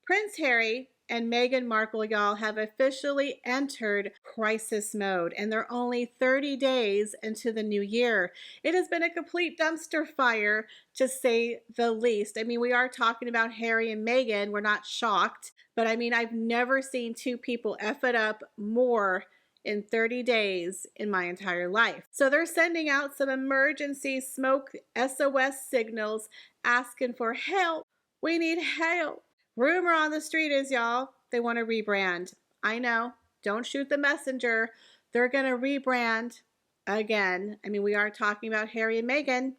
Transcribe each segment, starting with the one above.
Prince Harry and Meghan Markle, y'all, have officially entered crisis mode, and they're only 30 days into the new year. It has been a complete dumpster fire, to say the least. I mean, we are talking about Harry and Meghan. We're not shocked, but I mean, I've never seen two people F it up more in 30 days in my entire life. So they're sending out some emergency smoke SOS signals asking for help. We need help. Rumor on the street is, y'all, they want to rebrand. I know. Don't shoot the messenger. They're going to rebrand again. I mean, we are talking about Harry and Meghan.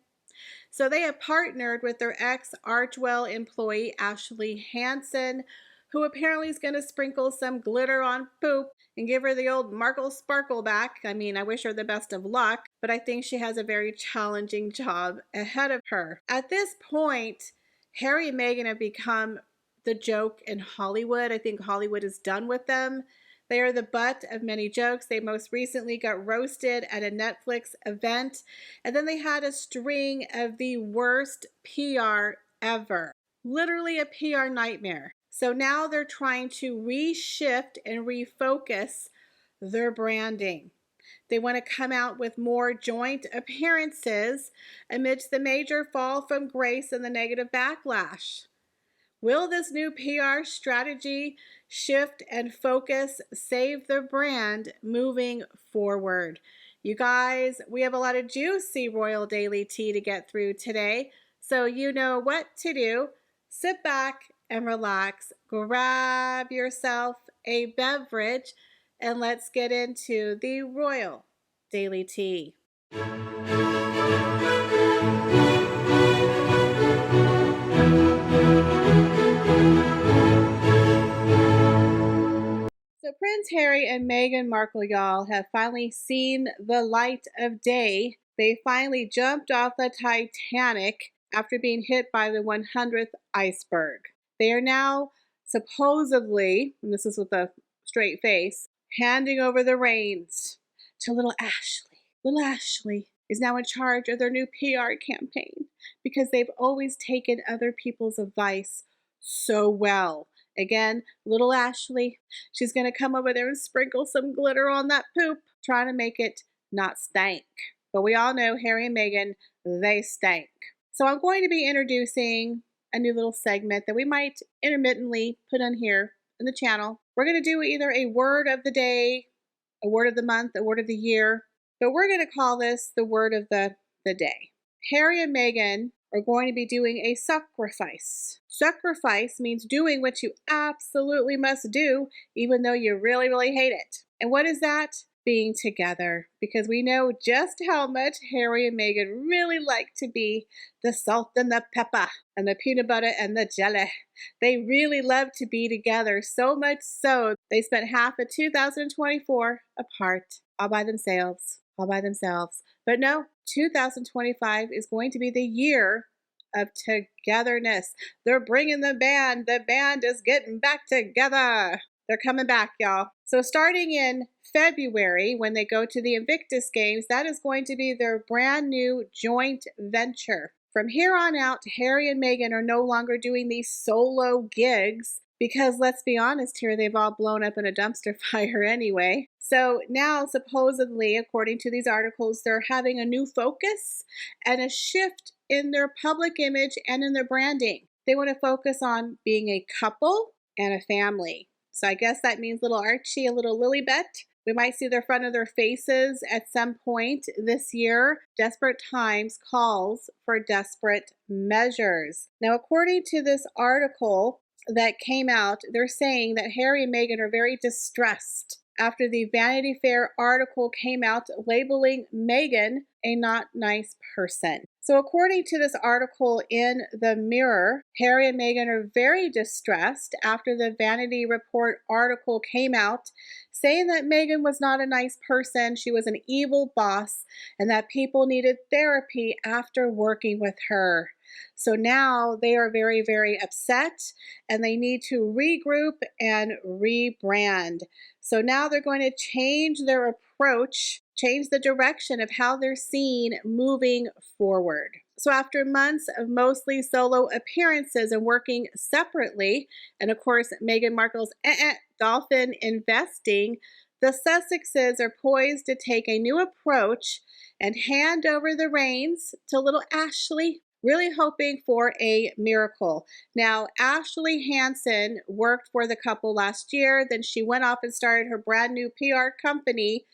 So they have partnered with their ex-Archwell employee, Ashley Hansen, who apparently is going to sprinkle some glitter on poop and give her the old Markle Sparkle back. I mean, I wish her the best of luck, but I think she has a very challenging job ahead of her. At this point, Harry and Meghan have become the joke in Hollywood. I think Hollywood is done with them. They are the butt of many jokes. They most recently got roasted at a Netflix event, and then they had a string of the worst PR ever. Literally a PR nightmare. So now they're trying to reshift and refocus their branding. They want to come out with more joint appearances amidst the major fall from grace and the negative backlash. Will this new PR strategy shift and focus save the brand moving forward? You guys, we have a lot of juicy royal daily tea to get through today, so you know what to do. Sit back and relax, grab yourself a beverage, and let's get into the royal daily tea. So Prince Harry and Meghan Markle, y'all, have finally seen the light of day. They finally jumped off the Titanic after being hit by the 100th iceberg. They are now supposedly, and this is with a straight face, handing over the reins to little Ashley. Little Ashley is now in charge of their new PR campaign because they've always taken other people's advice so well. Again, little Ashley, she's going to come over there and sprinkle some glitter on that poop, trying to make it not stank. But we all know Harry and Meghan, they stank. So I'm going to be introducing a new little segment that we might intermittently put on here in the channel. We're going to do either a word of the day, a word of the month, a word of the year, but we're going to call this the word of the day. Harry and Meghan are going to be doing a sacrifice. Sacrifice means doing what you absolutely must do, even though you really, really hate it. And what is that? Being together. Because we know just how much Harry and Meghan really like to be the salt and the pepper and the peanut butter and the jelly. They really love to be together, so much so they spent half of 2024 apart, all by themselves. All by themselves. But no, 2025 is going to be the year of togetherness. They're bringing the band. The band is getting back together. They're coming back, y'all. So starting in February, when they go to the Invictus Games, that is going to be their brand new joint venture. From here on out, Harry and Meghan are no longer doing these solo gigs because, let's be honest here, they've all blown up in a dumpster fire anyway. So now, supposedly, according to these articles, they're having a new focus and a shift in their public image and in their branding. They want to focus on being a couple and a family. So I guess that means little Archie, a little Lilibet. We might see the front of their faces at some point this year. Desperate times calls for desperate measures. Now, according to this article that came out, they're saying that Harry and Meghan are very distressed after the Vanity Fair article came out labeling Meghan a not nice person. So according to this article in the Mirror, Harry and Meghan are very distressed after the Vanity Report article came out saying that Meghan was not a nice person, she was an evil boss, and that people needed therapy after working with her. So now they are very, very upset and they need to regroup and rebrand. So now they're going to change their approach, change the direction of how they're seen moving forward. So after months of mostly solo appearances and working separately, and of course Meghan Markle's dolphin investing, the Sussexes are poised to take a new approach and hand over the reins to little Ashley, really hoping for a miracle. Now, Ashley Hansen worked for the couple last year, then she went off and started her brand new PR company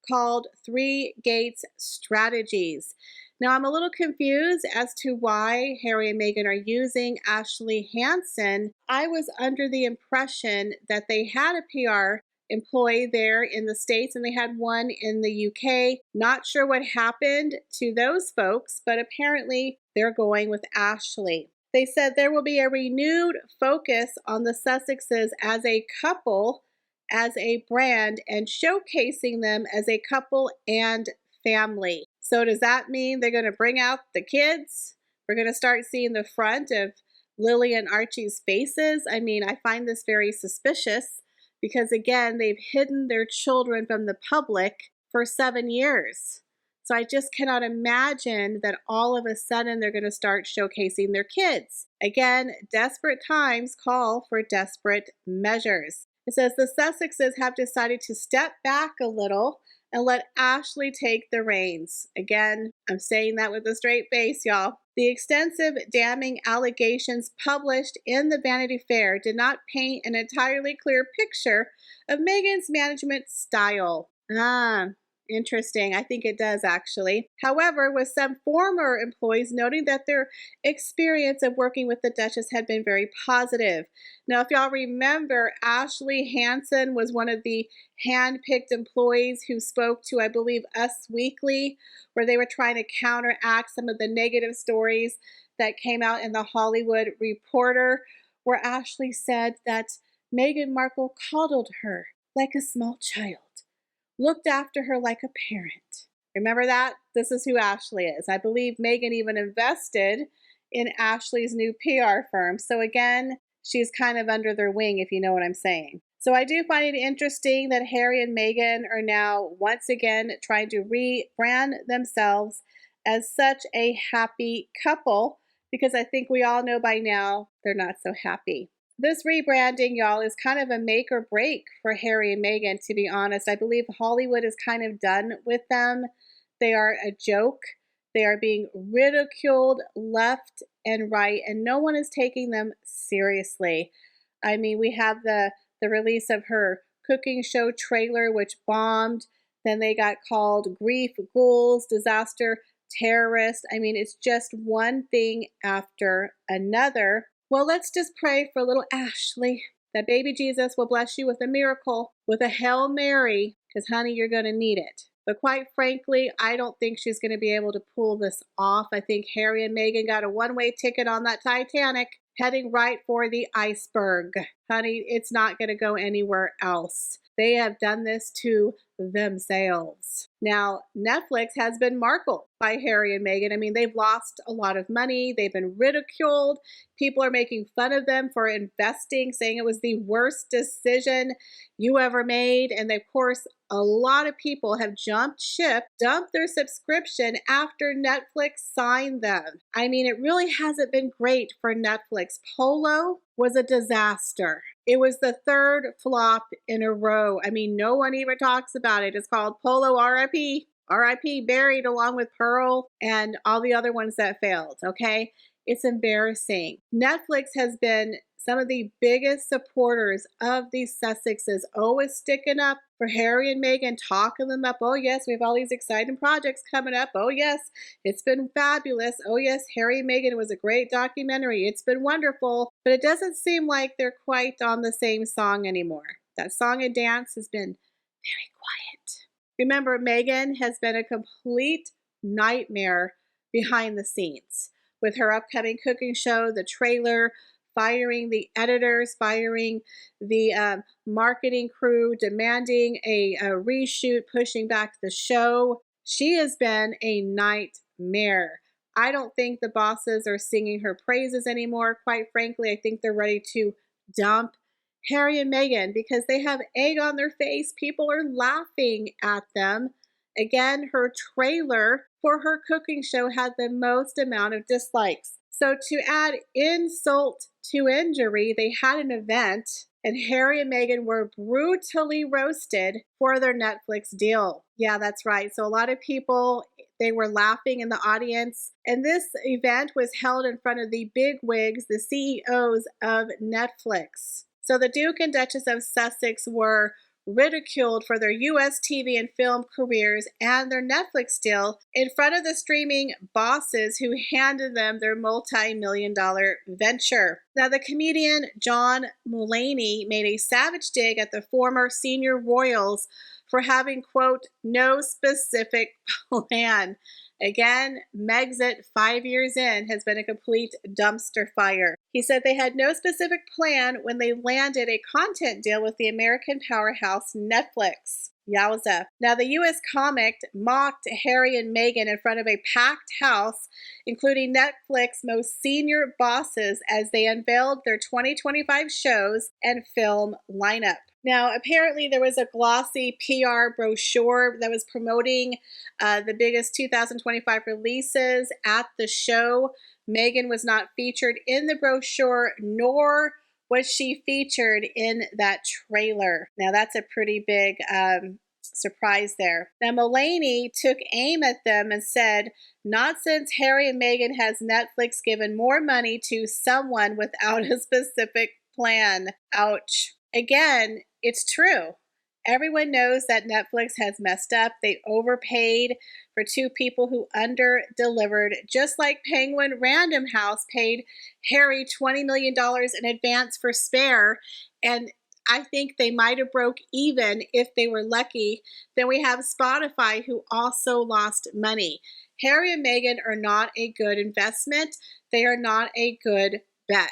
called Three Gates Strategies. Now, I'm a little confused as to why Harry and Meghan are using Ashley Hansen. I was under the impression that they had a PR employee there in the States and they had one in the UK. Not sure what happened to those folks, but apparently they're going with Ashley. They said there will be a renewed focus on the Sussexes as a couple, as a brand, and showcasing them as a couple and family. So does that mean they're going to bring out the kids? We're going to start seeing the front of Lily and Archie's faces? I mean, I find this very suspicious because, again, they've hidden their children from the public for 7 years. So I just cannot imagine that all of a sudden they're going to start showcasing their kids. Again, desperate times call for desperate measures. It says the Sussexes have decided to step back a little and let Ashley take the reins. Again, I'm saying that with a straight face, y'all. The extensive damning allegations published in the Vanity Fair did not paint an entirely clear picture of Meghan's management style. Interesting. I think it does, actually. However, with some former employees noting that their experience of working with the Duchess had been very positive. Now, if y'all remember, Ashley Hansen was one of the hand-picked employees who spoke to, I believe, Us Weekly, where they were trying to counteract some of the negative stories that came out in the Hollywood Reporter, where Ashley said that Meghan Markle coddled her like a small child, looked after her like a parent. Remember that? This is who Ashley is. I believe Meghan even invested in Ashley's new PR firm. So again, she's kind of under their wing, if you know what I'm saying. So I do find it interesting that Harry and Meghan are now once again trying to rebrand themselves as such a happy couple, because I think we all know by now they're not so happy. This rebranding, y'all, is kind of a make or break for Harry and Meghan, to be honest. I believe Hollywood is kind of done with them. They are a joke. They are being ridiculed left and right, and no one is taking them seriously. I mean, we have the release of her cooking show trailer, which bombed. Then they got called grief ghouls, disaster terrorists. I mean, it's just one thing after another. Well, let's just pray for little Ashley, that baby Jesus will bless you with a miracle, with a Hail Mary, because, honey, you're going to need it. But quite frankly, I don't think she's going to be able to pull this off. I think Harry and Meghan got a one-way ticket on that Titanic, heading right for the iceberg. Honey, it's not going to go anywhere else. They have done this to themselves. Now, Netflix has been markled by Harry and Meghan. I mean, they've lost a lot of money. They've been ridiculed. People are making fun of them for investing, saying it was the worst decision you ever made. And of course, a lot of people have jumped ship, dumped their subscription after Netflix signed them. I mean, it really hasn't been great for Netflix. Polo was a disaster. It was the third flop in a row. I mean, no one even talks about it. It's called Polo RIP. RIP, buried along with Pearl and all the other ones that failed, okay? It's embarrassing. Netflix has been some of the biggest supporters of these Sussexes, always sticking up for Harry and Meghan, talking them up. Oh yes, we have all these exciting projects coming up. Oh yes, it's been fabulous. Oh yes, Harry and Meghan was a great documentary. It's been wonderful. But it doesn't seem like they're quite on the same song anymore. That song and dance has been very quiet. Remember, Meghan has been a complete nightmare behind the scenes with her upcoming cooking show, the trailer, firing the editors, firing the marketing crew, demanding a reshoot, pushing back the show. She has been a nightmare. I don't think the bosses are singing her praises anymore. Quite frankly, I think they're ready to dump Harry and Meghan because they have egg on their face. People are laughing at them. Again, her trailer for her cooking show had the most amount of dislikes. So to add insult to injury, they had an event and Harry and Meghan were brutally roasted for their Netflix deal. Yeah, that's right. So a lot of people, they were laughing in the audience. And this event was held in front of the big wigs, the CEOs of Netflix. So the Duke and Duchess of Sussex were ridiculed for their US TV and film careers and their Netflix deal in front of the streaming bosses who handed them their multi-million-dollar venture. Now, the comedian John Mulaney made a savage dig at the former senior royals for having, quote, no specific plan. Again, Megxit 5 years in has been a complete dumpster fire. He said they had no specific plan when they landed a content deal with the American powerhouse Netflix. Yowza. Now, the U.S. comic mocked Harry and Meghan in front of a packed house, including Netflix most senior bosses, as they unveiled their 2025 shows and film lineup. Now, apparently there was a glossy PR brochure that was promoting the biggest 2025 releases at the show. Meghan was not featured in the brochure, nor was she featured in that trailer. Now, that's a pretty big surprise there. Now, Mulaney took aim at them and said, not since Harry and Meghan has Netflix given more money to someone without a specific plan. Ouch. Again, it's true. Everyone knows that Netflix has messed up. They overpaid for two people who under-delivered, just like Penguin Random House paid Harry $20 million in advance for Spare, and I think they might have broke even if they were lucky. Then we have Spotify, who also lost money. Harry and Meghan are not a good investment. They are not a good bet.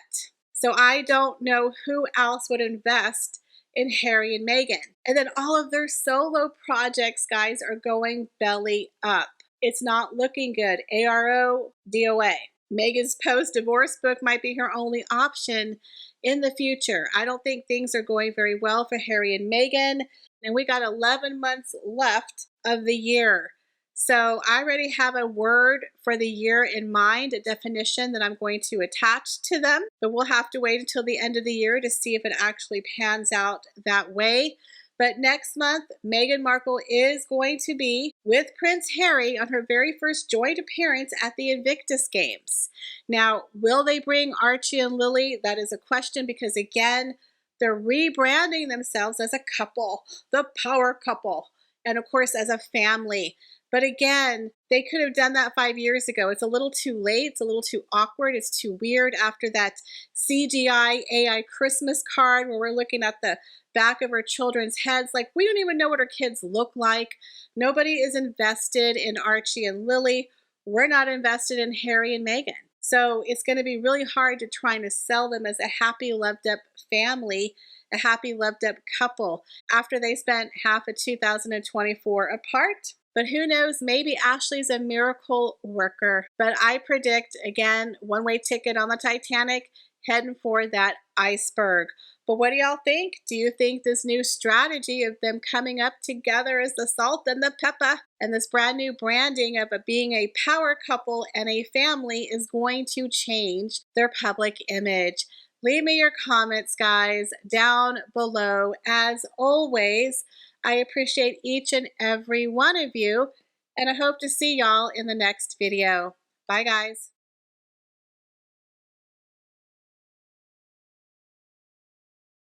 So I don't know who else would invest in Harry and Meghan. And then all of their solo projects, guys, are going belly up. It's not looking good. ARO, DOA. Meghan's post-divorce book might be her only option in the future. I don't think things are going very well for Harry and Meghan. And we got 11 months left of the year. So I already have a word for the year in mind, a definition that I'm going to attach to them, but we'll have to wait until the end of the year to see if it actually pans out that way. But next month, Meghan Markle is going to be with Prince Harry on her very first joint appearance at the Invictus Games. Now, will they bring Archie and Lily? That is a question because, again, they're rebranding themselves as a couple, the power couple, and of course as a family. But again, they could have done that 5 years ago. It's a little too late. It's a little too awkward. It's too weird after that CGI AI Christmas card where we're looking at the back of our children's heads. Like, we don't even know what our kids look like. Nobody is invested in Archie and Lily. We're not invested in Harry and Meghan. So it's going to be really hard to try to sell them as a happy, loved-up family, a happy, loved-up couple after they spent half of 2024 apart. But who knows, maybe Ashley's a miracle worker. But I predict, again, one-way ticket on the Titanic, heading for that iceberg. But what do y'all think? Do you think this new strategy of them coming up together as the salt and the pepper and this brand new branding of being a power couple and a family is going to change their public image? Leave me your comments, guys, down below. As always, I appreciate each and every one of you, and I hope to see y'all in the next video. Bye, guys.